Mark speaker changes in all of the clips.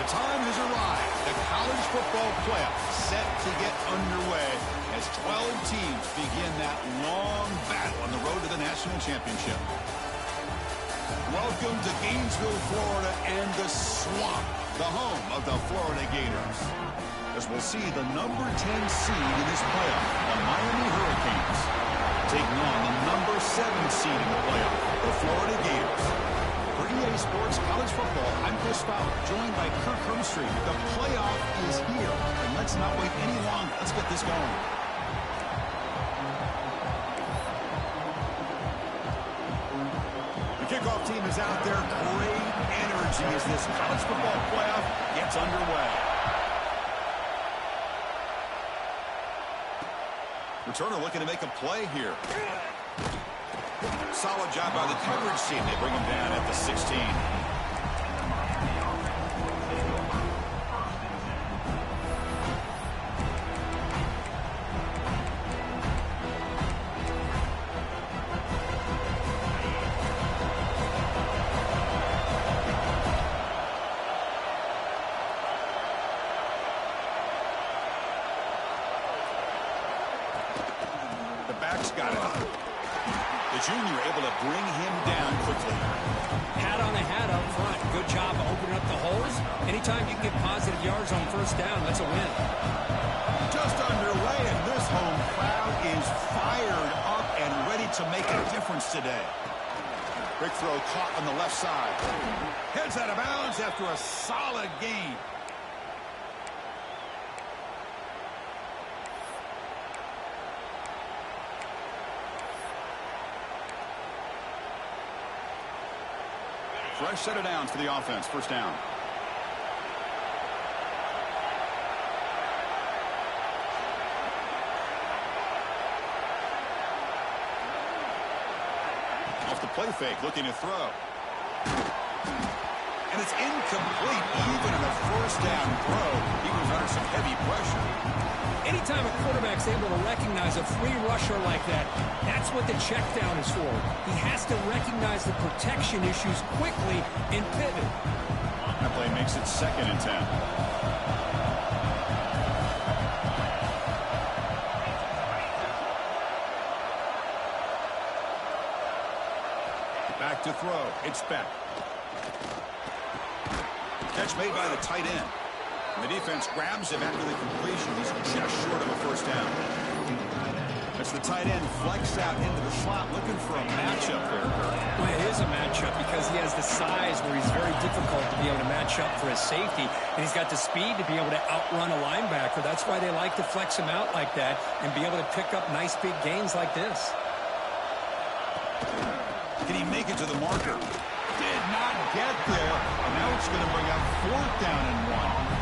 Speaker 1: time has arrived. The college football playoff set to get underway as 12 teams begin that long battle on the road to the national championship. Welcome to Gainesville, Florida, and the Swamp, the home of the Florida Gators. As we'll see the number 10 seed in this playoff, the Miami Hurricanes, taking on the number 7 seed in the playoff, the Florida Gators. For EA Sports College Football, I'm Chris Fowler, joined by Kirk Hermstreet. The playoff is here, and let's not wait any longer. Let's get this going. The kickoff team is out there. Great energy as this college football playoff gets underway. Returner looking to make a play here. Solid job by the coverage team. They bring him down at the 16. The back's got it. The junior able to bring him down quickly.
Speaker 2: Hat on a hat up front. Good job of opening up the holes. Anytime you can get positive yards on first down, that's a win.
Speaker 1: Just underway, and this home crowd is fired up and ready to make a difference today. Quick throw caught on the left side. Heads out of bounds after a solid gain. Fresh set of downs for the offense. First down. Off the play fake, looking to throw. And it's incomplete. Even in a first down throw, he was under some heavy pressure.
Speaker 2: Anytime a quarterback's able to recognize a free rusher like that, that's what the check down is for. He has to recognize the protection issues quickly and pivot.
Speaker 1: That play makes it 2nd and 10. Back to throw. It's back. Catch made by the tight end. The defense grabs him after the completion. He's just short of a first down. As the tight end flex out into the slot, looking for a matchup there.
Speaker 2: Well, it is a matchup because he has the size where he's very difficult to be able to match up for his safety, and he's got the speed to be able to outrun a linebacker. That's why they like to flex him out like that and be able to pick up nice big gains like this.
Speaker 1: Can he make it to the marker? Did not get there, and now it's going to bring up 4th down and 1.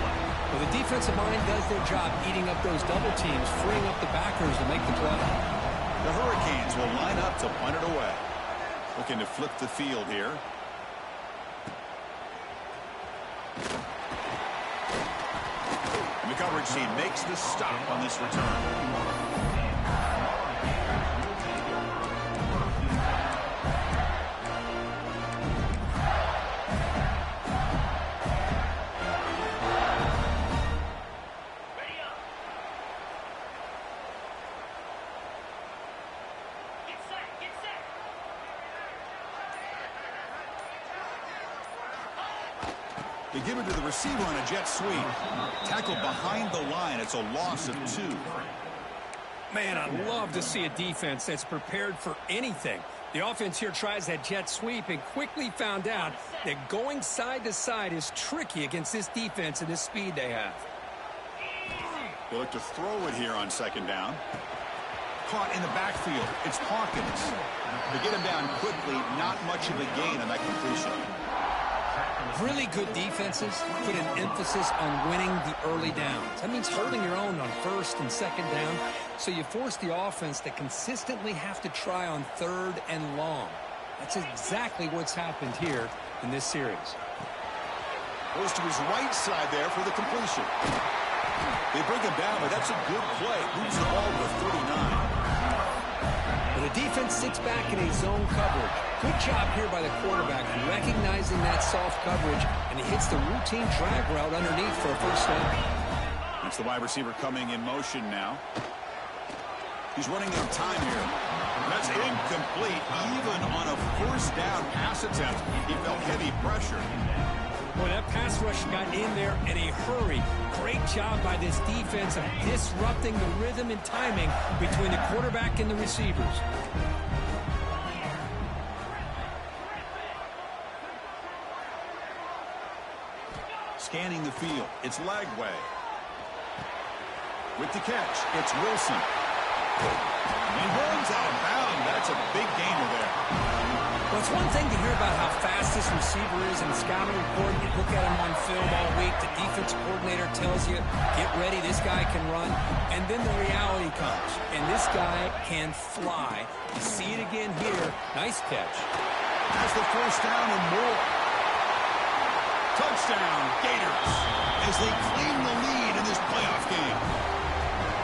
Speaker 2: Well, the defensive line does their job eating up those double teams, freeing up the backers to make the play.
Speaker 1: The Hurricanes will line up to punt it away. Looking to flip the field here. And the coverage team makes the stop on this return. They give it to the receiver on a jet sweep. Tackled behind the line. It's a loss of 2.
Speaker 2: Man, I'd love to see a defense that's prepared for anything. The offense here tries that jet sweep and quickly found out that going side to side is tricky against this defense and this speed they have.
Speaker 1: They look to throw it here on 2nd down. Caught in the backfield. It's Hawkins. They get him down quickly. Not much of a gain on that completion.
Speaker 2: Really good defenses put an emphasis on winning the early downs. That means holding your own on 1st and 2nd down, so you force the offense to consistently have to try on 3rd and long. That's exactly what's happened here in this series.
Speaker 1: Goes to his right side there for the completion. They bring him down, but that's a good play. Moves the ball to 39.
Speaker 2: Well, the defense sits back in a zone coverage. Good job here by the quarterback recognizing that soft coverage, and he hits the routine drag route underneath for a first down.
Speaker 1: It's the wide receiver coming in motion now. He's running out of time here. That's incomplete. Even on a first down pass attempt, he felt heavy pressure.
Speaker 2: Boy, that pass rush got in there in a hurry. Great job by this defense of disrupting the rhythm and timing between the quarterback and the receivers.
Speaker 1: Scanning the field, it's Lagway. With the catch, it's Wilson. He runs out of bounds. That's a big gainer there.
Speaker 2: Well, it's one thing to hear about how fast this receiver is in the scouting report. You look at him on film all week. The defensive coordinator tells you, get ready, this guy can run. And then the reality comes. And this guy can fly. You see it again here. Nice catch.
Speaker 1: Has the first down and more. Touchdown, Gators, as they claim the lead in this playoff game.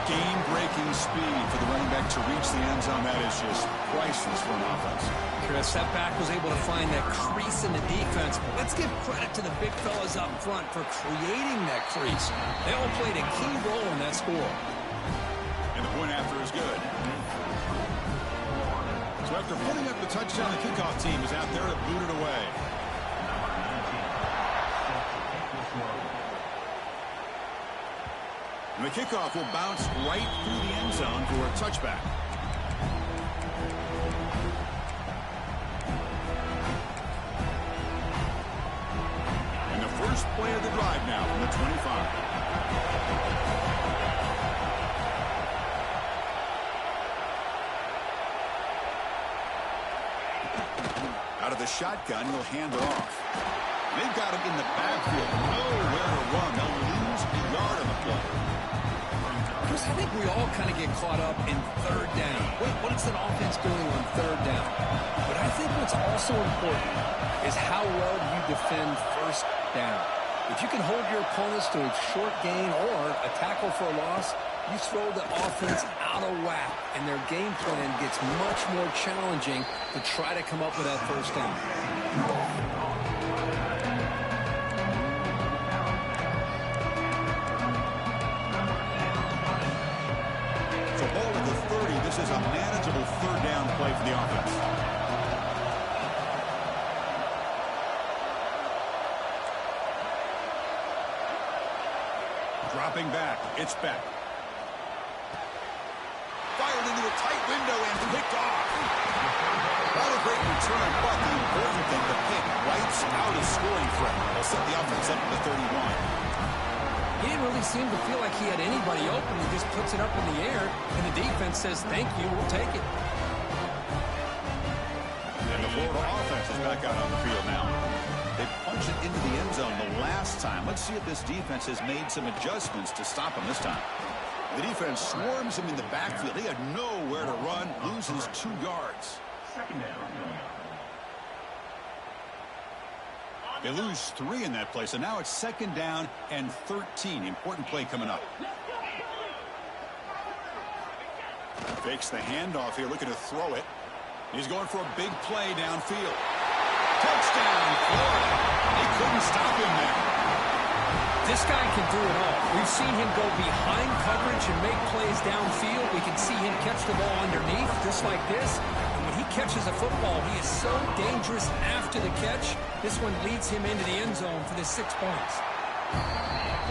Speaker 1: Game-breaking speed for the running back to reach the end zone. That is just priceless for an offense.
Speaker 2: Chris, that back was able to find that crease in the defense. But let's give credit to the big fellas up front for creating that crease. They all played a key role in that score.
Speaker 1: And the point after is good. So after putting up the touchdown, the kickoff team is out there to boot it away. And the kickoff will bounce right through the end zone for a touchback. And the first play of the drive now from the 25. Out of the shotgun, he'll hand it off. They've got him in the backfield. Nowhere to run. They'll lose a yard on the play.
Speaker 2: Chris, I think we all kind of get caught up in third down. What is an offense doing on third down? But I think what's also important is how well you defend first down. If you can hold your opponents to a short gain or a tackle for a loss, you throw the offense out of whack, and their game plan gets much more challenging to try to come up with that first down.
Speaker 1: This is a manageable third down play for the offense. Dropping back, it's Beck. Fired into a tight window and picked off. Not a great return, but the important thing, the pick wipes out a scoring threat. They'll set the offense up to 31.
Speaker 2: He didn't really seem to feel like he had anybody open. He just puts it up in the air, and the defense says, thank you, we'll take it.
Speaker 1: And the Florida offense is back out on the field now. They punched it into the end zone the last time. Let's see if this defense has made some adjustments to stop him this time. The defense swarms him in the backfield. He had nowhere to run, loses 2 yards. They lose 3 in that play, so now it's second down and 13. Important play coming up. Fakes the handoff here, looking to throw it. He's going for a big play downfield. Touchdown, Florida. They couldn't stop him there.
Speaker 2: This guy can do it all. We've seen him go behind coverage and make plays downfield. We can see him catch the ball underneath, just like this. He catches a football. He is so dangerous after the catch. This one leads him into the end zone for the 6 points.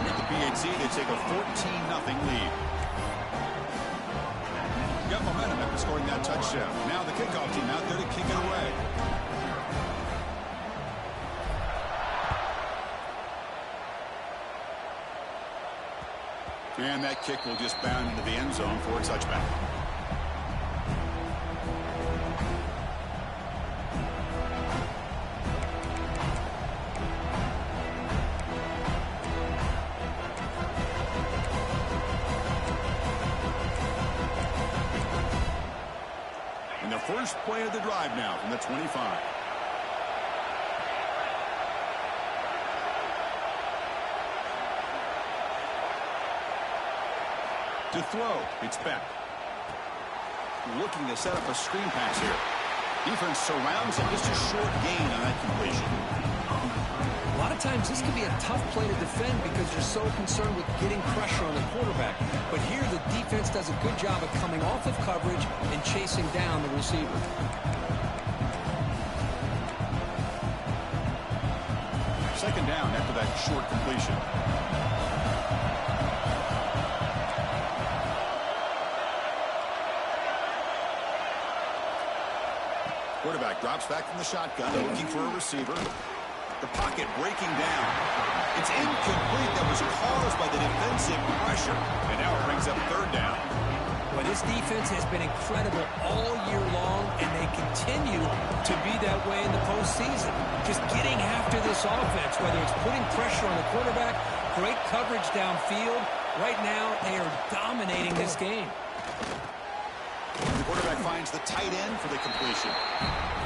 Speaker 1: With the PHC, they take a 14-0 lead. Got momentum after scoring that touchdown. Now the kickoff team out there to kick it away. And that kick will just bound into the end zone for a touchback. And the first play of the drive now from the 25. To throw, it's Beck. looking to set up a screen pass here. Defense surrounds him. Just a short gain on that completion.
Speaker 2: A lot of times this can be a tough play to defend because you're so concerned with getting pressure on the quarterback. But here the defense does a good job of coming off of coverage and chasing down the receiver.
Speaker 1: Second down after that short completion. Quarterback drops back from the shotgun, looking for a receiver. The pocket breaking down. It's incomplete. That was caused by the defensive pressure. And now it brings up third down.
Speaker 2: Well, this defense has been incredible all year long, and they continue to be that way in the postseason. Just getting after this offense, whether it's putting pressure on the quarterback, great coverage downfield. Right now, they are dominating this game.
Speaker 1: The quarterback finds the tight end for the completion.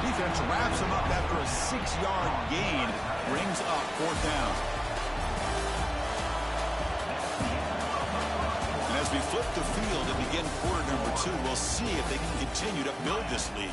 Speaker 1: Defense wraps him up after a 6-yard gain. Brings up fourth down. And as we flip the field and begin quarter number 2, we'll see if they can continue to build this lead.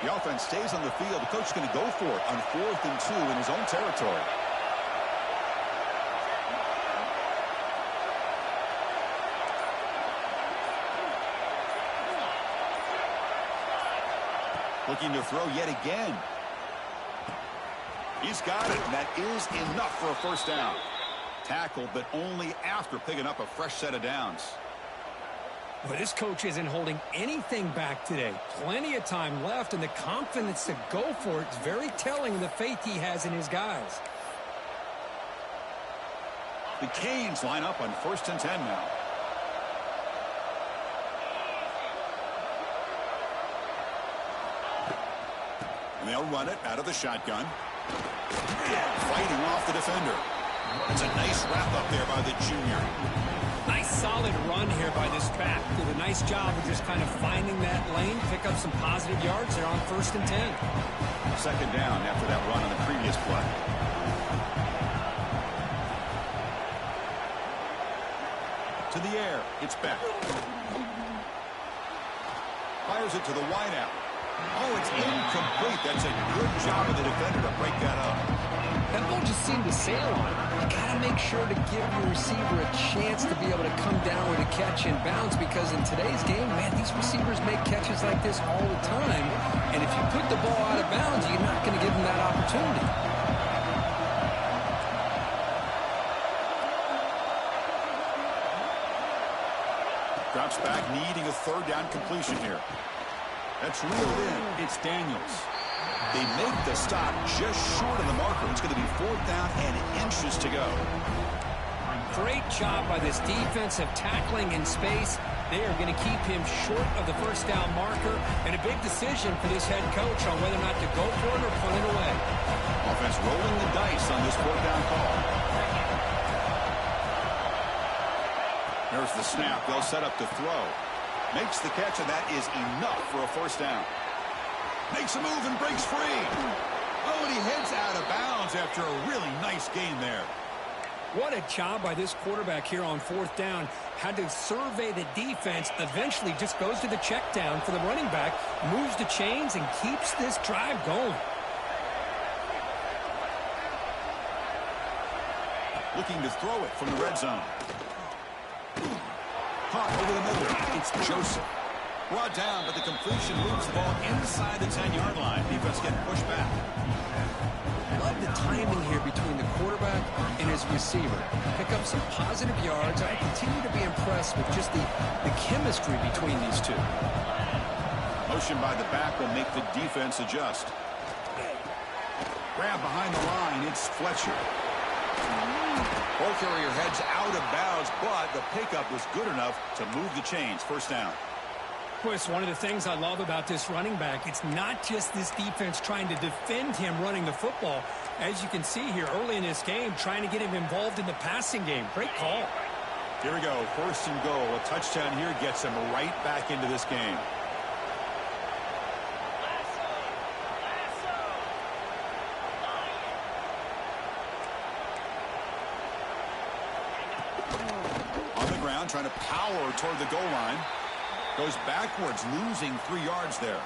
Speaker 1: The offense stays on the field. The coach is going to go for it on 4th and 2 in his own territory. Looking to throw yet again. He's got it, and that is enough for a first down. Tackled, but only after picking up a fresh set of downs.
Speaker 2: Well, this coach isn't holding anything back today. Plenty of time left, and the confidence to go for it is very telling of the faith he has in his guys.
Speaker 1: The Canes line up on 1st and 10 now. And they'll run it out of the shotgun. Fighting off the defender. It's a nice wrap up there by the junior.
Speaker 2: Nice solid run here by this back. Did a nice job of just kind of finding that lane, pick up some positive yards there on 1st and 10.
Speaker 1: Second down after that run on the previous play. To the air, it's back. Fires it to the wideout. Oh, it's incomplete. That's a good job of the defender to break that up.
Speaker 2: That ball just seemed to sail on it. You got to make sure to give your receiver a chance to be able to come down with a catch and bounce, because in today's game, man, these receivers make catches like this all the time. And if you put the ball out of bounds, you're not going to give them that opportunity.
Speaker 1: Drops back, needing a third down completion here. That's reeled in. It's Daniels. They make the stop just short of the marker. It's going to be 4th down and inches to go.
Speaker 2: Great job by this defensive tackling in space. They are going to keep him short of the first down marker, and a big decision for this head coach on whether or not to go for it or punt it away.
Speaker 1: Offense rolling the dice on this 4th down call. There's the snap. They'll set up to throw. Makes the catch, and that is enough for a first down. Makes a move and breaks free. Oh, and he heads out of bounds after a really nice gain there.
Speaker 2: What a job by this quarterback here on 4th down. Had to survey the defense. Eventually just goes to the check down for the running back. Moves the chains and keeps this drive going.
Speaker 1: Looking to throw it from the red zone. Caught over the middle. It's Joseph. Brought down, but the completion moves the ball inside the 10-yard line. Defense getting pushed back.
Speaker 2: Love the timing here between the quarterback and his receiver. Pick up some positive yards. I continue to be impressed with just the chemistry between these two.
Speaker 1: Motion by the back will make the defense adjust. Grab behind the line. It's Fletcher. Ball carrier heads out of bounds, but the pickup was good enough to move the chains. First down.
Speaker 2: Well, it's one of the things I love about this running back. It's not just this defense trying to defend him running the football. As you can see here early in this game, trying to get him involved in the passing game. Great call.
Speaker 1: Here we go. First and goal. A touchdown here gets him right back into this game. On the ground, trying to power toward the goal line. Goes backwards, losing 3 yards there.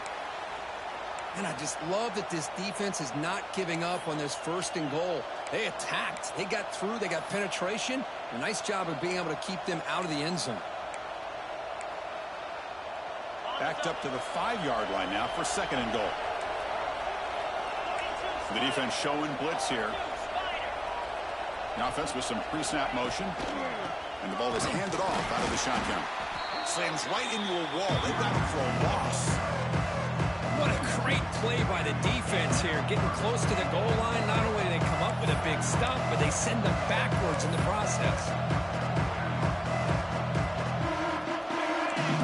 Speaker 2: And I just love that this defense is not giving up on this first and goal. They attacked. They got through. They got penetration. A nice job of being able to keep them out of the end zone.
Speaker 1: Backed up to the 5-yard line now for second and goal. The defense showing blitz here. The offense with some pre-snap motion. And the ball is handed off out of the shotgun. Slams right into a wall. They've got him for a loss.
Speaker 2: What a great play by the defense here. Getting close to the goal line. Not only do they come up with a big stop, but they send them backwards in the process.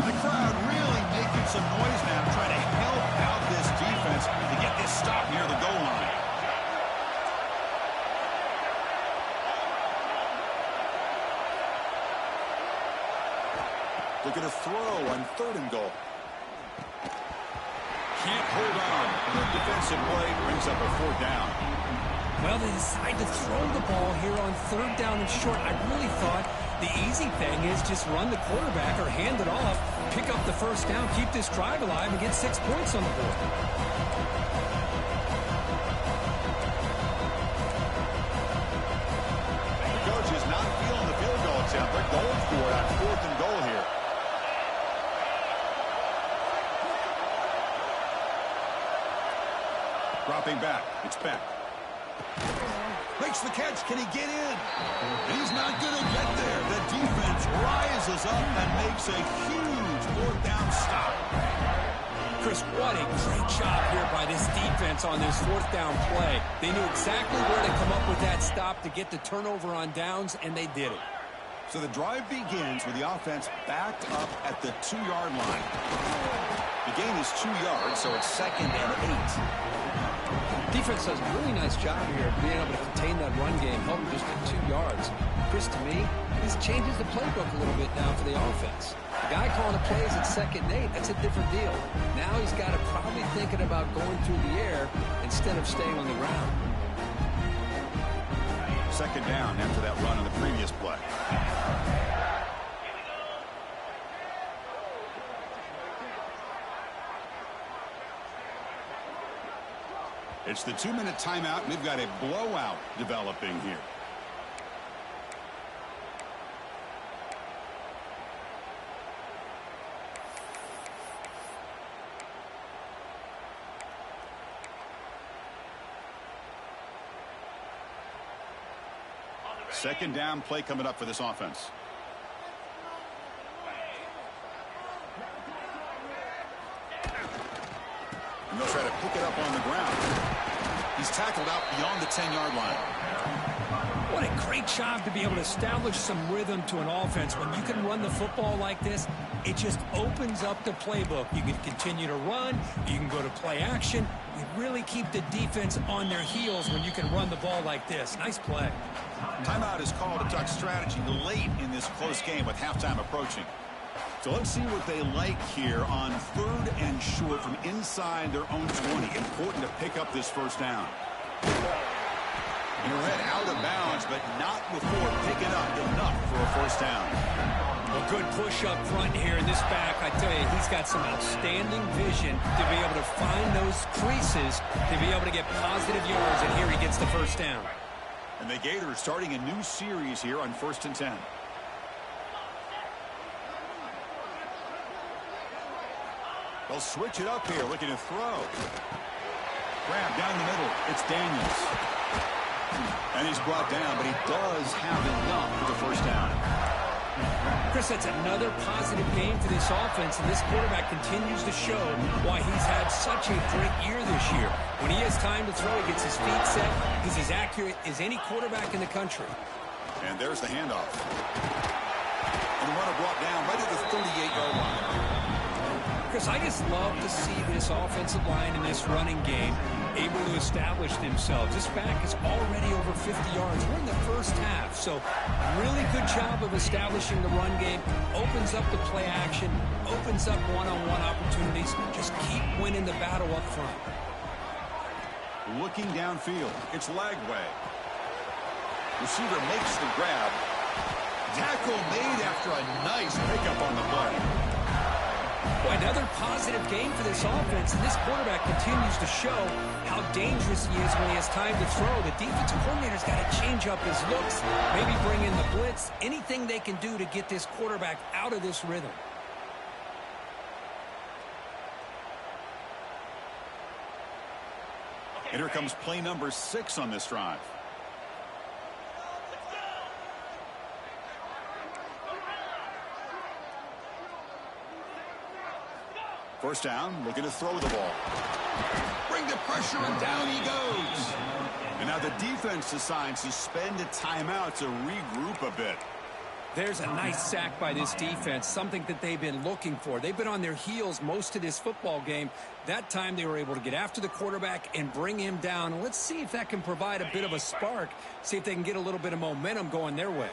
Speaker 1: The crowd really making some noise now, trying to help out this defense to get this stop near the goal line. Looking to throw on third and goal. Can't hold on. Good defensive play brings up a 4th down.
Speaker 2: Well, they decide to throw the ball here on 3rd down and short. I really thought the easy thing is just run the quarterback or hand it off, pick up the first down, keep this drive alive, and get 6 points on the board.
Speaker 1: The coach is not feeling the field goal attempt. They're going for it on 4th and goal here. Dropping back. It's Beck. Makes the catch. Can he get in? He's not going to get there. The defense rises up and makes a huge 4th down stop.
Speaker 2: Chris, what a great job here by this defense on this 4th down play. They knew exactly where to come up with that stop to get the turnover on downs, and they did it.
Speaker 1: So the drive begins with the offense backed up at the 2-yard line. The gain is 2 yards, so it's 2nd and 8.
Speaker 2: Defense does a really nice job here of being able to contain that run game, help them just at 2 yards. Chris, to me, this changes the playbook a little bit now for the offense. The guy calling the plays at 2nd and 8, that's a different deal. Now he's got to probably thinking about going through the air instead of staying on the ground.
Speaker 1: 2nd down after that run on the previous play. It's the 2-minute timeout, and we've got a blowout developing here. Second down play coming up for this offense. And they'll try to pick it up on the ground. He's tackled out beyond the 10-yard line.
Speaker 2: What a great job to be able to establish some rhythm to an offense. When you can run the football like this, it just opens up the playbook. You can continue to run. You can go to play action. You really keep the defense on their heels when you can run the ball like this. Nice play.
Speaker 1: Timeout is called to talk strategy late in this close game with halftime approaching. So let's see what they like here on 3rd and short from inside their own 20. Important to pick up this first down. And head out of bounds, but not before picking up enough for a first down.
Speaker 2: A good push up front here in this back. I tell you, he's got some outstanding vision to be able to find those creases to be able to get positive yards, and here he gets the first down.
Speaker 1: And the Gators starting a new series here on 1st and 10. They'll switch it up here, looking to throw. Grab down the middle. It's Daniels. And he's brought down, but he does have enough for the first down.
Speaker 2: Chris, that's another positive game for this offense, and this quarterback continues to show why he's had such a great year this year. When he has time to throw, he gets his feet set. He's as accurate as any quarterback in the country.
Speaker 1: And there's the handoff. And the runner brought down right at the 38-yard line.
Speaker 2: Chris, I just love to see this offensive line in this running game able to establish themselves. This back is already over 50 yards. We're in the first half, so really good job of establishing the run game. Opens up the play action, opens up one-on-one opportunities. Just keep winning the battle up front.
Speaker 1: Looking downfield, it's Lagway. Receiver makes the grab. Tackle made after a nice pickup on the play.
Speaker 2: Boy, another positive game for this offense, and this quarterback continues to show how dangerous he is when he has time to throw. The defensive coordinator's got to change up his looks, maybe bring in the blitz, anything they can do to get this quarterback out of this rhythm.
Speaker 1: And here comes play number 6 on this drive. First down, looking to throw the ball. Bring the pressure, and down he goes. And now the defense decides to spend a timeout to regroup a bit.
Speaker 2: There's a nice sack by this defense, something that they've been looking for. They've been on their heels most of this football game. That time they were able to get after the quarterback and bring him down. And let's see if that can provide a bit of a spark, see if they can get a little bit of momentum going their way.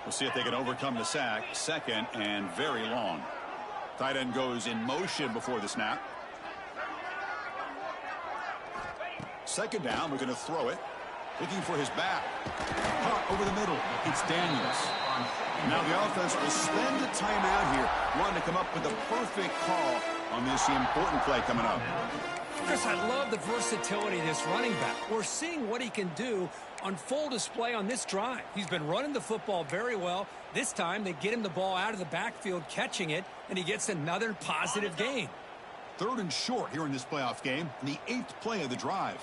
Speaker 1: We'll see if they can overcome the sack. Second and very long. Tight end goes in motion before the snap. Second down, we're going to throw it. Looking for his back. Caught over the middle. It's Daniels. Now the offense will spend a timeout here, wanting to come up with the perfect call on this important play coming up.
Speaker 2: Chris, I love the versatility of this running back. We're seeing what he can do on full display on this drive. He's been running the football very well. This time they get him the ball out of the backfield, catching it, and he gets another positive gain.
Speaker 1: 3rd and short here in this playoff game, the 8th play of the drive.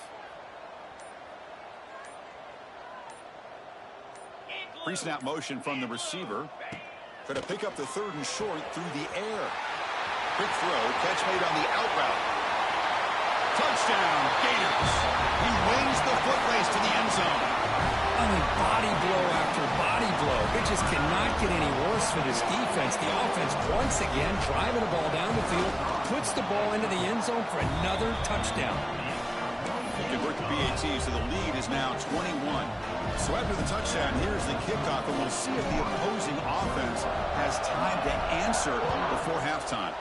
Speaker 1: Pre-snap motion from the receiver. Trying to pick up the 3rd and short through the air. Quick throw, catch made on the out route. Touchdown, Gators. He wins the foot race to the end zone.
Speaker 2: I mean, body blow after body blow. It just cannot get any worse for this defense. The offense, once again, driving the ball down the field, puts the ball into the end zone for another touchdown.
Speaker 1: Convert to PAT, so the lead is now 21. So after the touchdown, here's the kickoff, and we'll see if the opposing offense has time to answer before halftime.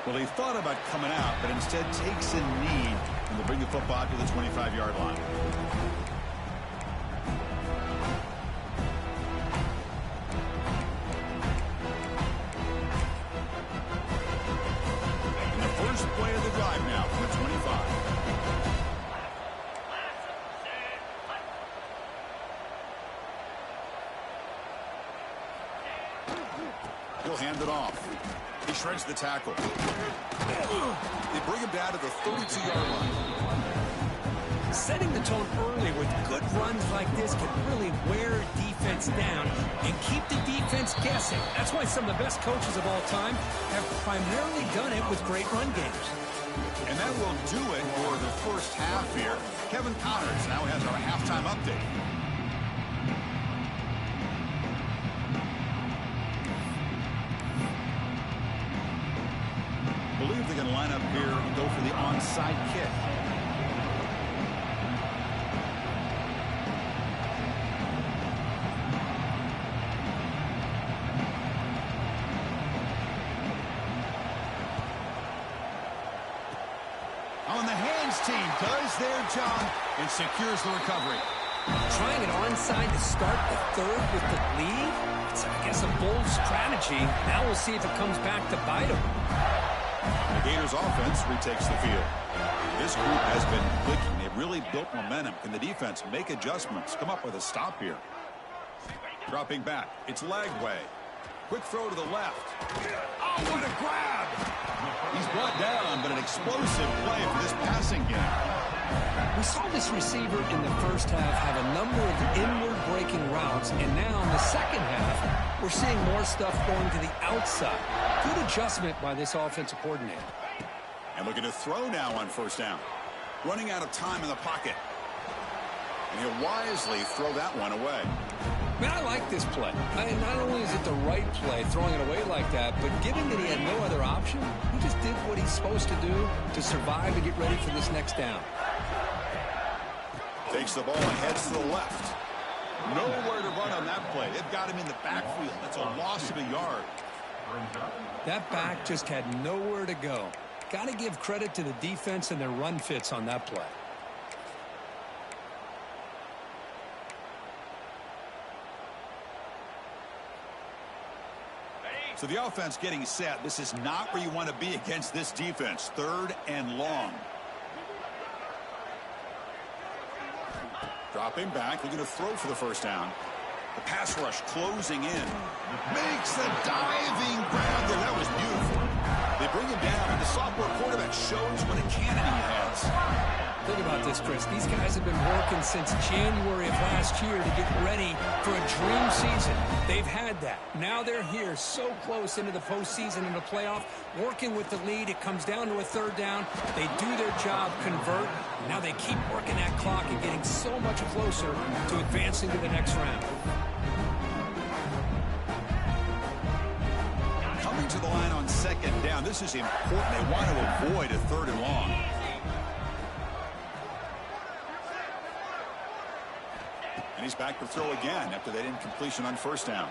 Speaker 1: Well, he thought about coming out, but instead takes a knee and will bring the football to the 25-yard line. And the first play of the drive now from the 25. He'll hand it off. He shreds the tackle. They bring him down to the 32-yard line.
Speaker 2: Setting the tone early with good runs like this can really wear defense down and keep the defense guessing. That's why some of the best coaches of all time have primarily done it with great run games.
Speaker 1: And that will do it for the first half here. Kevin Connors now has our halftime update. Believe they can line up here and go for the onside kick. On the hands team does their job and secures the recovery.
Speaker 2: Trying it onside to start the 3rd with the lead? It's, I guess, a bold strategy. Now we'll see if it comes back to bite them.
Speaker 1: The Gators offense retakes the field. This group has been clicking. They've really built momentum. Can the defense make adjustments? Come up with a stop here. Dropping back. It's Lagway. Quick throw to the left. Oh, what a grab! He's brought down, but an explosive play for this passing game.
Speaker 2: We saw this receiver in the first half have a number of inward breaking routes, and now in the second half, we're seeing more stuff going to the outside. Good adjustment by this offensive coordinator.
Speaker 1: And looking to throw now on first down. Running out of time in the pocket. And he'll wisely throw that one away.
Speaker 2: Man, I like this play. Not only is it the right play, throwing it away like that, but given that he had no other option, he just did what he's supposed to do to survive and get ready for this next down.
Speaker 1: Takes the ball and heads to the left. Nowhere to run on that play. They've got him in the backfield. That's a loss of a yard.
Speaker 2: That back just had nowhere to go. Got to give credit to the defense and their run fits on that play.
Speaker 1: So the offense getting set. This is not where you want to be against this defense. 3rd and long. Dropping back, looking to throw for the first down. The pass rush closing in. Makes a diving grab there. That was beautiful. They bring him down, and the sophomore quarterback shows what a cannon he has.
Speaker 2: Think about this, Chris. These guys have been working since January of last year to get ready for a dream season. They've had that. Now they're here so close into the postseason and the playoff, working with the lead. It comes down to a 3rd down. They do their job, convert. Now they keep working that clock and getting so much closer to advancing to the next round.
Speaker 1: Coming to the line on 2nd down. This is important. They want to avoid a 3rd and long. And he's back to throw again after that incompletion on 1st down.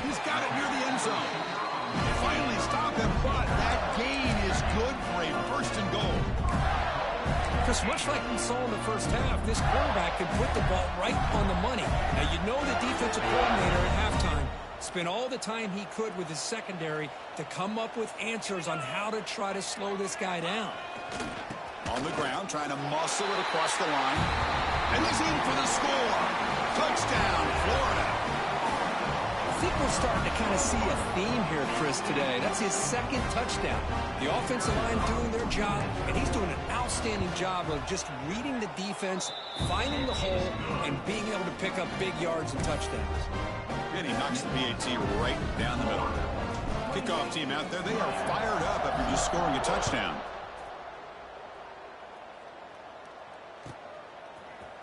Speaker 1: He's got it near the end zone. Finally stop him, but that gain is good for a 1st and goal.
Speaker 2: Because much like we saw in the first half, this quarterback can put the ball right on the money. Now, you know the defensive coordinator at halftime spent all the time he could with his secondary to come up with answers on how to try to slow this guy down.
Speaker 1: On the ground, trying to muscle it across the line. And he's in for the score. Touchdown, Florida.
Speaker 2: I think we're starting to kind of see a theme here, Chris, today. That's his 2nd touchdown. The offensive line doing their job, and he's doing an outstanding job of just reading the defense, finding the hole, and being able to pick up big yards and touchdowns.
Speaker 1: And he knocks the PAT right down the middle. Kickoff team out there, they are fired up after just scoring a touchdown.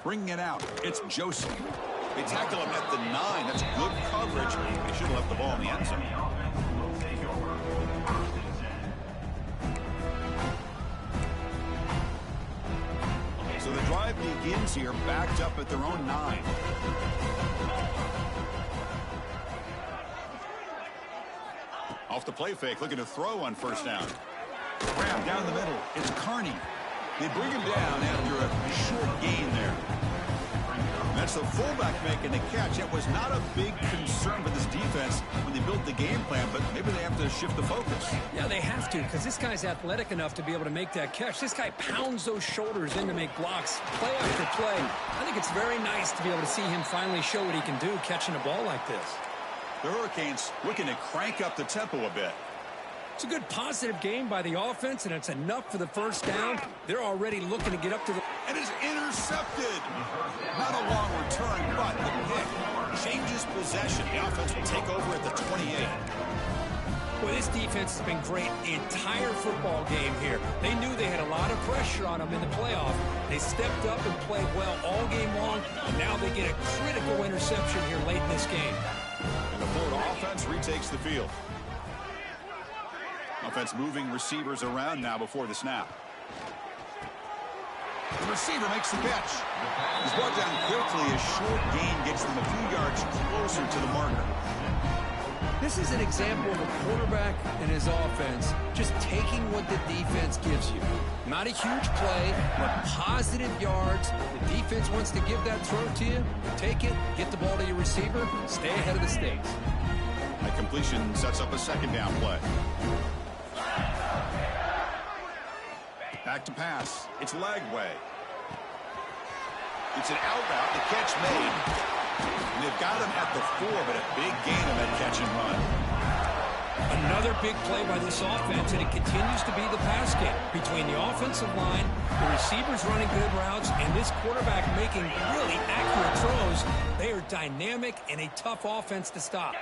Speaker 1: Bringing it out, it's Joseph. They tackle him at the 9. That's good coverage. They should have left the ball in the end zone. So the drive begins here, backed up at their own 9. Off the play fake, looking to throw on 1st down. Grab down the middle. It's Carney. They bring him down after a short gain there. That's the fullback making the catch. It was not a big concern for this defense when they built the game plan, but maybe they have to shift the focus.
Speaker 2: Yeah, they have to, because this guy's athletic enough to be able to make that catch. This guy pounds those shoulders in to make blocks play after play. I think it's very nice to be able to see him finally show what he can do catching a ball like this.
Speaker 1: The Hurricanes looking to crank up the tempo a bit.
Speaker 2: It's a good positive game by the offense, and it's enough for the 1st down. They're already looking to get up to the...
Speaker 1: And it's intercepted. Not a long return, but the pick changes possession. The offense will take over at the 28.
Speaker 2: Boy, this defense has been great the entire football game here. They knew they had a lot of pressure on them in the playoff. They stepped up and played well all game long, and now they get a critical interception here late in this game.
Speaker 1: And the Florida offense retakes the field. Offense moving receivers around now before the snap. The receiver makes the catch. He's brought down quickly. A short gain gets them a few yards closer to the marker.
Speaker 2: This is an example of a quarterback and his offense just taking what the defense gives you. Not a huge play, but positive yards. The defense wants to give that throw to you. Take it, get the ball to your receiver, stay ahead of the stakes.
Speaker 1: That completion sets up a 2nd down play. Back to pass. It's Lagway. It's an out route. The catch made. And they've got him at the 4, but a big gain on that catch and run.
Speaker 2: Another big play by this offense, and it continues to be the pass game between the offensive line, the receivers running good routes, and this quarterback making really accurate throws. They are dynamic and a tough offense to stop.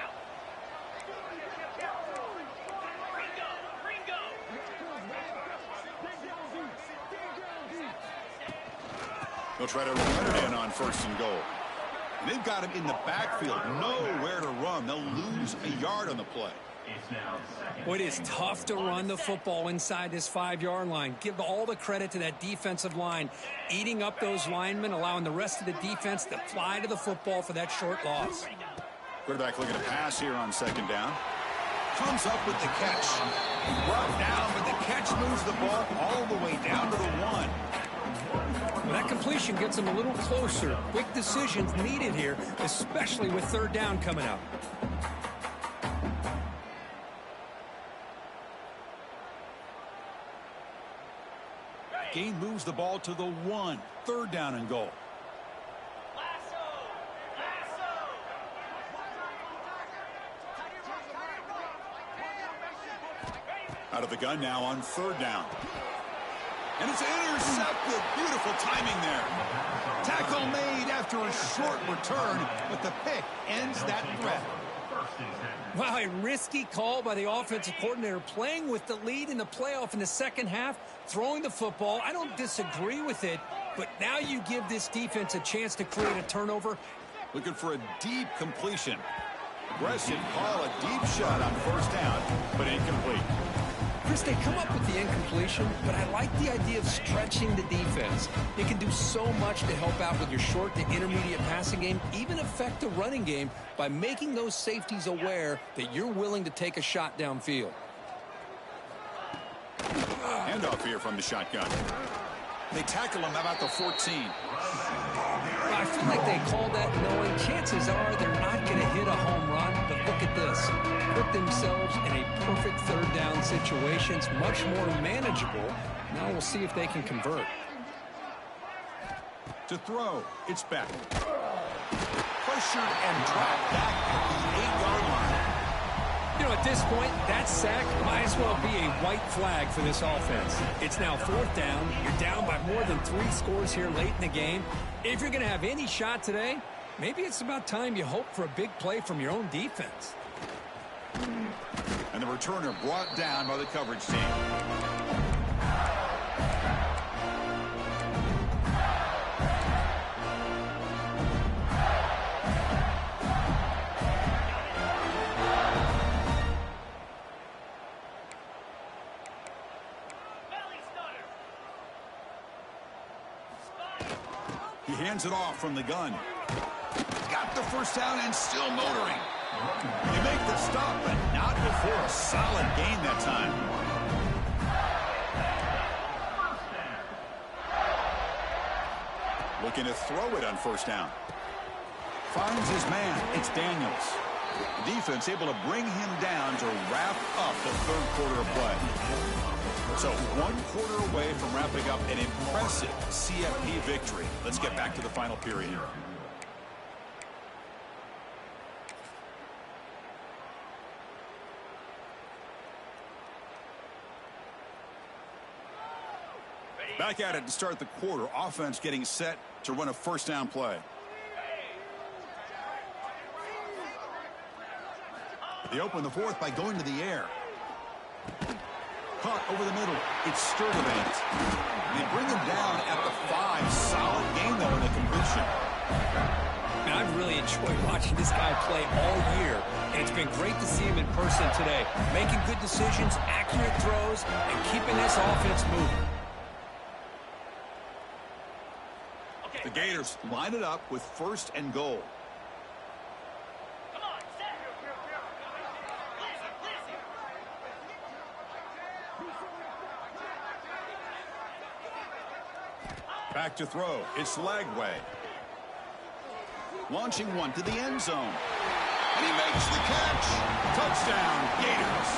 Speaker 1: They'll try to run it in on 1st and goal. And they've got him in the backfield, nowhere to run. They'll lose a yard on the play.
Speaker 2: Well, it is tough to run the football inside this 5-yard line. Give all the credit to that defensive line, eating up those linemen, allowing the rest of the defense to fly to the football for that short loss.
Speaker 1: Quarterback looking to pass here on 2nd down. Comes up with the catch. Brought down, but the catch moves the ball all the way down to the 1.
Speaker 2: Well, that completion gets them a little closer. Quick decisions needed here, especially with 3rd down coming up.
Speaker 1: Gain moves the ball to the 1. 3rd down and goal. Out of the gun now on 3rd down. And it's intercepted. Beautiful timing there. Tackle made after a short return, but the pick ends that threat.
Speaker 2: Wow, a risky call by the offensive coordinator, playing with the lead in the playoff in the 2nd half, throwing the football. I don't disagree with it, but now you give this defense a chance to create a turnover.
Speaker 1: Looking for a deep completion. Aggressive call, a deep shot on 1st down, but incomplete.
Speaker 2: Chris, they come up with the incompletion, but I like the idea of stretching the defense. It can do so much to help out with your short to intermediate passing game, even affect the running game by making those safeties aware that you're willing to take a shot downfield.
Speaker 1: Handoff here from the shotgun. They tackle him about the 14.
Speaker 2: I feel like they called that knowing chances are they're not going to hit a home run, but look at this. Put themselves in a perfect 3rd down situation. It's much more manageable. Now we'll see if they can convert.
Speaker 1: To throw, it's back. Pressured and dropped back at the 8-yard line.
Speaker 2: You know, at this point, that sack might as well be a white flag for this offense. It's now 4th down. You're down by more than 3 scores here late in the game. If you're going to have any shot today, maybe it's about time you hope for a big play from your own defense.
Speaker 1: And the returner brought down by the coverage team. He hands it off from the gun. Got the 1st down and still motoring. They make the stop, but not before a solid gain that time. Looking to throw it on 1st down. Finds his man. It's Daniels. The defense able to bring him down to wrap up the 3rd quarter of play. So 1 quarter away from wrapping up an impressive CFP victory. Let's get back to the final period here. Back at it to start the quarter. Offense getting set to run a 1st down play. They open the 4th by going to the air. Caught over the middle. It's Sturdivant. They bring him down at the 5. Solid game, though, in the completion.
Speaker 2: Man, I've really enjoyed watching this guy play all year, and it's been great to see him in person today. Making good decisions, accurate throws, and keeping this offense moving.
Speaker 1: The Gators line it up with 1st and goal. Back to throw. It's Lagway. Launching one to the end zone. And he makes the catch. Touchdown, Gators.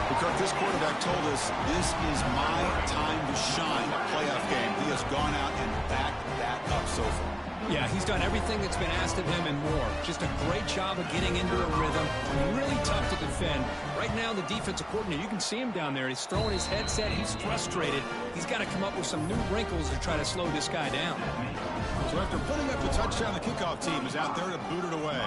Speaker 1: Because this quarterback told us this is my time to shine. A playoff game. He has gone out and backed that up so far.
Speaker 2: Yeah, he's done everything that's been asked of him and more. Just a great job of getting into a rhythm. Really tough to defend. Right now, the defensive coordinator, you can see him down there. He's throwing his headset. He's frustrated. He's got to come up with some new wrinkles to try to slow this guy down.
Speaker 1: So after putting up the touchdown, the kickoff team is out there to boot it away.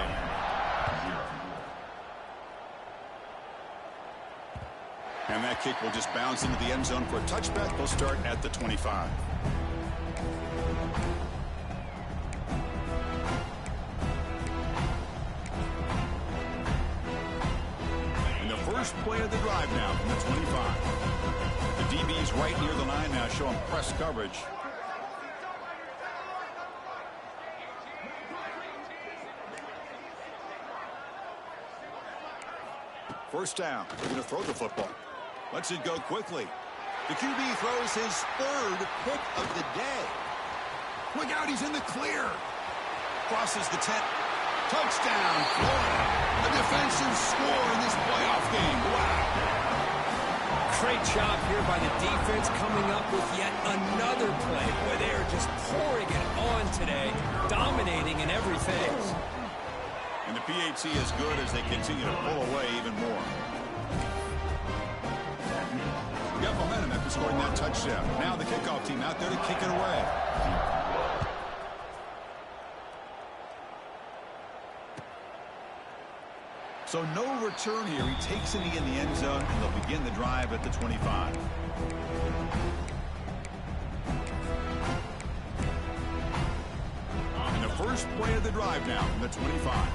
Speaker 1: And that kick will just bounce into the end zone for a touchback. They'll start at the 25. first play of the drive now from the 25. The DB's right near the line now, showing press coverage. First down. They're going to throw the football. Lets it go quickly. The QB throws his third pick of the day. Look out, he's in the clear. Crosses the 10. Touchdown, Florida. A defensive score in this playoff game. Wow.
Speaker 2: Great job here by the defense coming up with yet another play. Boy, they are just pouring it on today, dominating in every phase.
Speaker 1: And the PAT is good as they continue to pull away even more. We got momentum after scoring that touchdown. Now the kickoff team out there to kick it away. So no return here. He takes it in the end zone, and they'll begin the drive at the 25. And the first play of the drive now from the 25.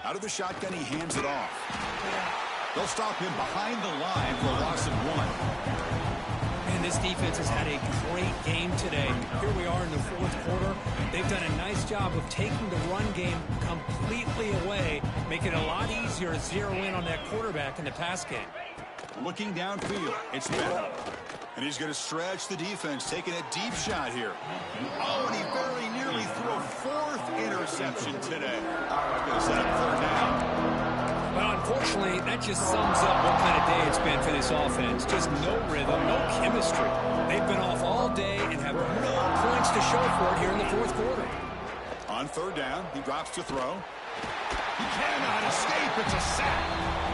Speaker 1: Out of the shotgun, he hands it off. They'll stop him behind the line for a loss of 1.
Speaker 2: And this defense has had a great game today. Here we are in the fourth quarter. They've done a nice job of taking the run game completely away, making it a lot easier to zero in on that quarterback in the pass game.
Speaker 1: Looking downfield, it's better. And he's going to stretch the defense, taking a deep shot here. Oh, and he very nearly threw a fourth interception today. He's going to set up third down.
Speaker 2: Well, unfortunately, that just sums up what kind of day it's been for this offense. Just no rhythm, no chemistry. They've been off all day and have no points to show for it here in the fourth quarter.
Speaker 1: On third down, he drops to throw. He cannot escape. It's a sack.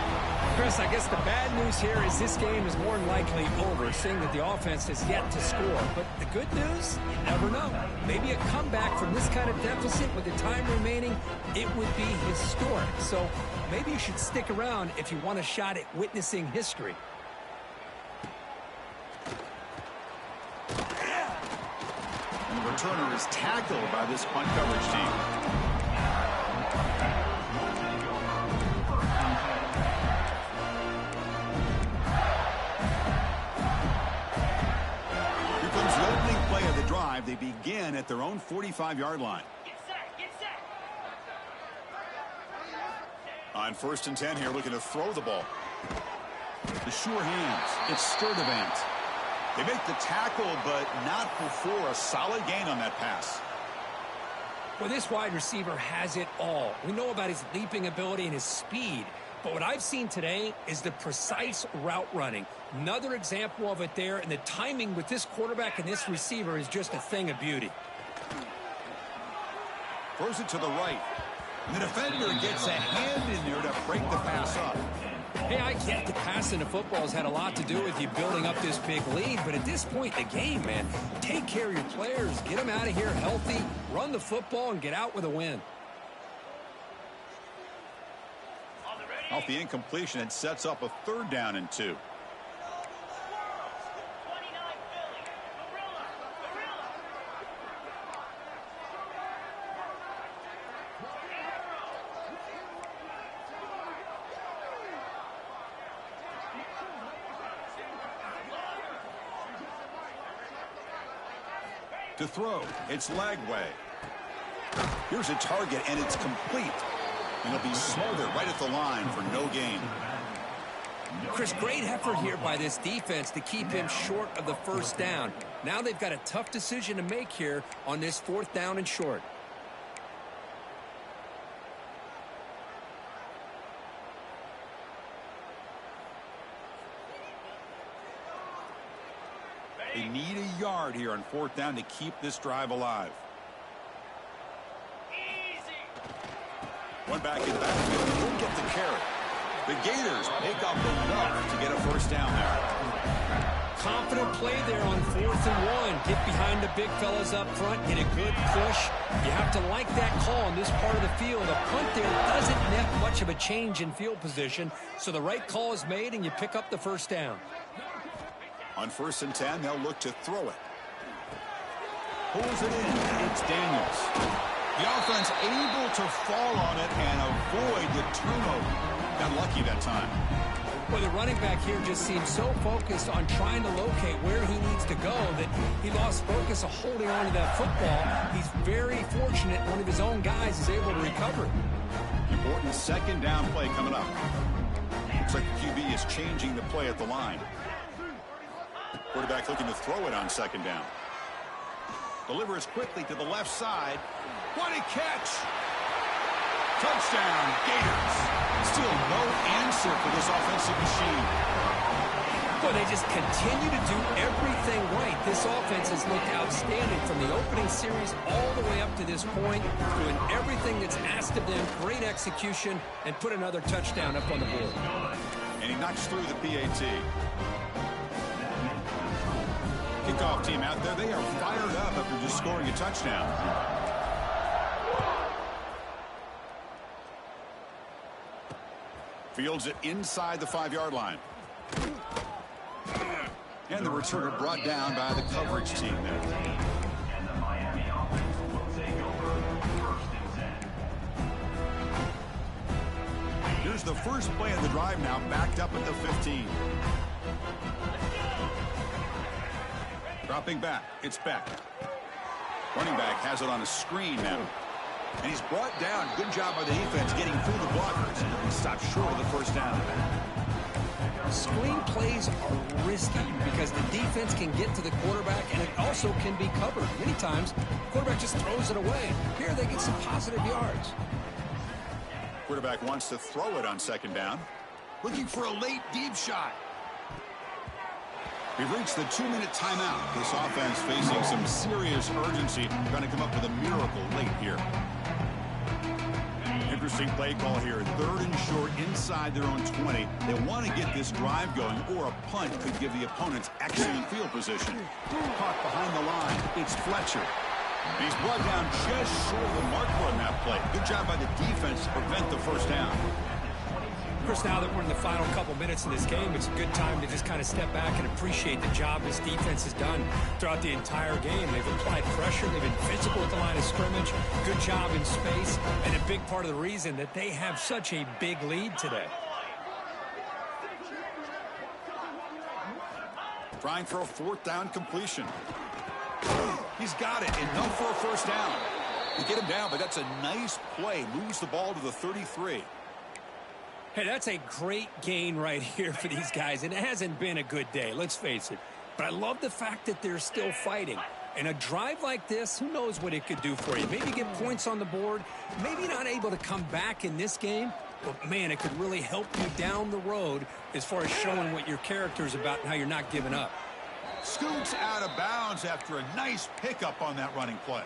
Speaker 2: Chris, I guess the bad news here is this game is more than likely over, seeing that the offense has yet to score. But the good news, you never know. Maybe a comeback from this kind of deficit with the time remaining, it would be historic. So maybe you should stick around if you want a shot at witnessing history.
Speaker 1: And the returner is tackled by this punt coverage team. They begin at their own 45-yard line.
Speaker 3: Get set.
Speaker 1: On first and 10 here, looking to throw the ball. The sure hands. It's Sturdivant. They make the tackle, but not before a solid gain on that pass.
Speaker 2: Well, this wide receiver has it all. We know about his leaping ability and his speed. But what I've seen today is the precise route running. Another example of it there, and the timing with this quarterback and this receiver is just a thing of beauty.
Speaker 1: Throws it to the right. And the defender gets a hand in there to break the pass up.
Speaker 2: Hey, I get the passing of football has had a lot to do with you building up this big lead, but at this point in the game, man, take care of your players, get them out of here healthy, run the football, and get out with a win.
Speaker 1: Off the incompletion, it sets up a third down and 2. To throw, it's Lagway. Here's a target, and it's complete. And he'll be smothered right at the line for no gain.
Speaker 2: Chris, great effort here by this defense to keep him short of the first down. Now they've got a tough decision to make here on this fourth down and short.
Speaker 1: They need a yard here on fourth down to keep this drive alive. One back in the backfield, and he'll get the carry. The Gators pick up enough to get a first down there.
Speaker 2: Confident play there on 4th and 1. Get behind the big fellas up front, get a good push. You have to like that call in this part of the field. A punt there doesn't net much of a change in field position, so the right call is made and you pick up the first down.
Speaker 1: On 1st and 10, they'll look to throw it. Pulls it in. It's Daniels. The offense able to fall on it and avoid the turnover. Got lucky that time.
Speaker 2: Well, the running back here just seems so focused on trying to locate where he needs to go that he lost focus of holding on to that football. He's very fortunate one of his own guys is able to recover.
Speaker 1: Important 2nd down play coming up. Looks like the QB is changing the play at the line. Quarterback looking to throw it on 2nd down. Delivers quickly to the left side. What a catch! Touchdown, Gators. Still no answer for this offensive machine.
Speaker 2: Well, they just continue to do everything right. This offense has looked outstanding from the opening series all the way up to this point, doing everything that's asked of them, great execution, and put another touchdown up on the board.
Speaker 1: And he knocks through the PAT. Kickoff team out there, they are fired up after just scoring a touchdown. Fields it inside the 5-yard line. And the returner brought down by the coverage team there. Here's the first play of the drive now, backed up at the 15. Dropping back, it's Beck. Running back has it on a screen now. And he's brought down. Good job by the defense getting through the blockers. And stopped short of the first down.
Speaker 2: Screen plays are risky because the defense can get to the quarterback and it also can be covered. Many times, the quarterback just throws it away. Here they get some positive yards.
Speaker 1: Quarterback wants to throw it on 2nd down. Looking for a late deep shot. We've reached the 2-minute timeout. This offense facing some serious urgency. Trying to come up with a miracle late here. Interesting play call here. 3rd and short inside their own 20. They want to get this drive going, or a punt could give the opponents excellent field position. Caught behind the line. It's Fletcher. And he's brought down just short of the marker on that play. Good job by the defense to prevent the first down.
Speaker 2: Of course, now that we're in the final couple minutes of this game, it's a good time to just kind of step back and appreciate the job this defense has done throughout the entire game. They've applied pressure. They've been physical at the line of scrimmage. Good job in space. And a big part of the reason that they have such a big lead today.
Speaker 1: Trying for a 4th down completion. He's got it. Enough for a first down. They get him down, but that's a nice play. Moves the ball to the 33.
Speaker 2: Hey, that's a great gain right here for these guys. And it hasn't been a good day, let's face it. But I love the fact that they're still fighting. And a drive like this, who knows what it could do for you. Maybe get points on the board. Maybe not able to come back in this game. But, man, it could really help you down the road as far as showing what your character is about and how you're not giving up.
Speaker 1: Scoots out of bounds after a nice pickup on that running play.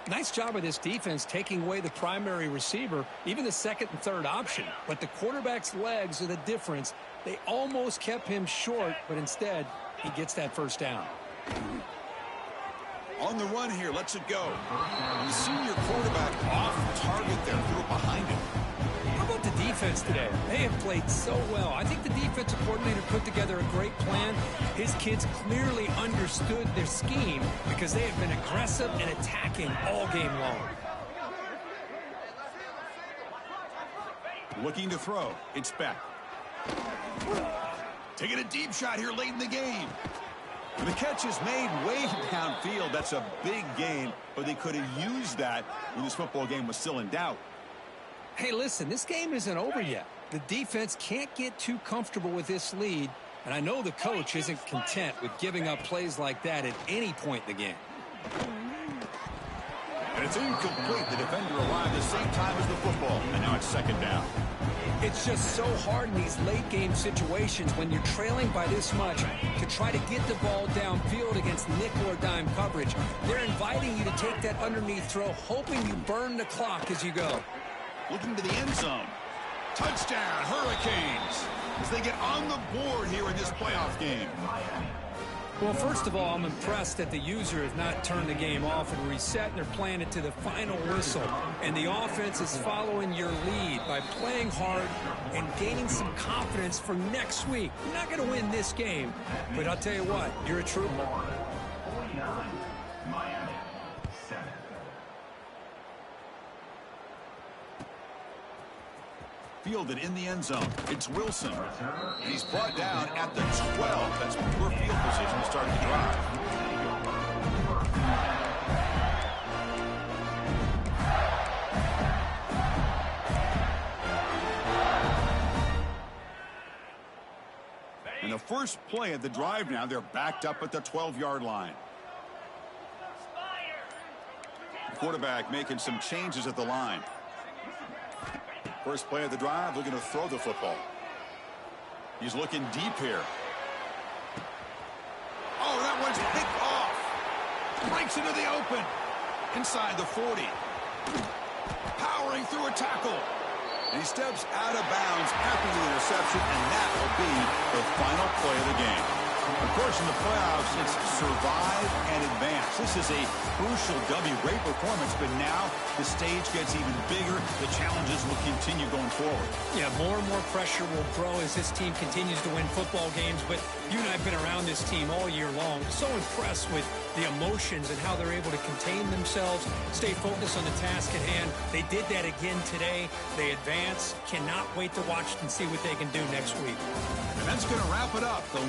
Speaker 2: Nice job of this defense taking away the primary receiver, even the 2nd and 3rd option. But the quarterback's legs are the difference. They almost kept him short, but instead, he gets that first down.
Speaker 1: On the run here, lets it go. The senior quarterback off target there, threw it behind him.
Speaker 2: How about the defense today? They have played so well. I think the defensive coordinator put together a great plan. His kids clearly understood their scheme because they have been aggressive and attacking all game long.
Speaker 1: Looking to throw. It's Beck. Taking a deep shot here late in the game. And the catch is made way downfield. That's a big gain, but they could have used that when this football game was still in doubt.
Speaker 2: Hey, listen, this game isn't over yet. The defense can't get too comfortable with this lead, and I know the coach isn't content with giving up plays like that at any point in the game.
Speaker 1: And it's incomplete. The defender arrived the same time as the football, and now it's 2nd down.
Speaker 2: It's just so hard in these late-game situations when you're trailing by this much to try to get the ball downfield against nickel or dime coverage. They're inviting you to take that underneath throw, hoping you burn the clock as you go.
Speaker 1: Looking to the end zone. Touchdown, Hurricanes, as they get on the board here in this playoff game.
Speaker 2: Well, first of all, I'm impressed that the user has not turned the game off and reset, and they're playing it to the final whistle. And the offense is following your lead by playing hard and gaining some confidence for next week. You're not going to win this game, but I'll tell you what, you're a trooper.
Speaker 1: Fielded in the end zone. It's Wilson. He's brought down at the 12. That's poor field position to start the drive. And the first play of the drive now, they're backed up at the 12-yard line. The quarterback making some changes at the line. First play of the drive, looking to throw the football. He's looking deep here. Oh, that one's picked off. Breaks into the open. Inside the 40. Powering through a tackle. And he steps out of bounds after the interception, and that will be the final play of the game. Of course, in the playoffs, it's survive and advance. This is a crucial W. Great performance, but now the stage gets even bigger. The challenges will continue going forward.
Speaker 2: Yeah, more and more pressure will grow as this team continues to win football games. But you and I have been around this team all year long. So impressed with the emotions and how they're able to contain themselves, stay focused on the task at hand. They did that again today. They advance. Cannot wait to watch and see what they can do next week.
Speaker 1: And that's going to wrap it up. The